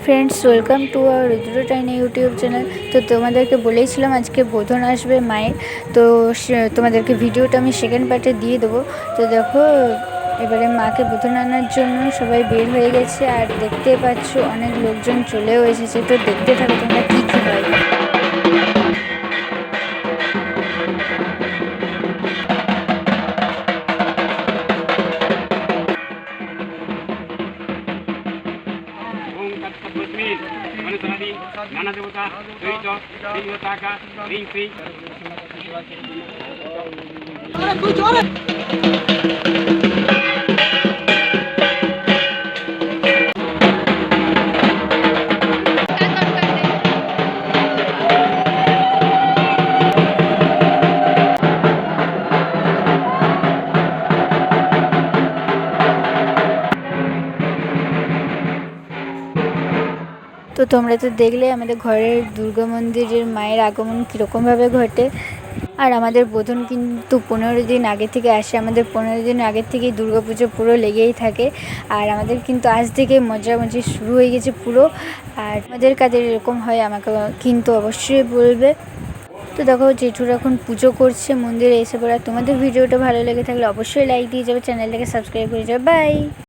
Friends, welcome to our Rudra tiny YouTube channel. তো তোমাদেরকে বলেইছিলাম আজকে বোধন আসবে মায়ের। তো তোমাদেরকে ভিডিওটা আমি সেকেন্ড পার্টে দিয়ে দেবো। তো দেখো, এবারে মাকে বোধন আনার জন্য সবাই বের হয়ে গেছে, আর দেখতে পাচ্ছ অনেক লোকজন চলেও এসেছে। তো দেখতে থাকো তোমরা কী কী হয়। নানা দেবতা দৈত দেবতাকা রিং শ্রী তো তোমরা তো দেখলে আমাদের ঘরের দুর্গা মন্দিরের মায়ের আগমন কীরকমভাবে ঘটে। আর আমাদের বোধন কিন্তু 15 দিন আগে থেকে আসে। আমাদের 15 দিন আগের থেকেই দুর্গাপুজো পুরো লেগেই থাকে। আর আমাদের কিন্তু আজ থেকে মজামজি শুরু হয়ে গেছে পুরো। আর আমাদের কাদের এরকম হয় আমাকে কিন্তু অবশ্যই বলবে। তো দেখো, জেঠুর এখন পুজো করছে মন্দিরে এসে পড়া। তোমাদের ভিডিওটা ভালো লেগে থাকলে অবশ্যই লাইক দিয়ে যাবে, চ্যানেলটাকে সাবস্ক্রাইব করে যাবে। বাই।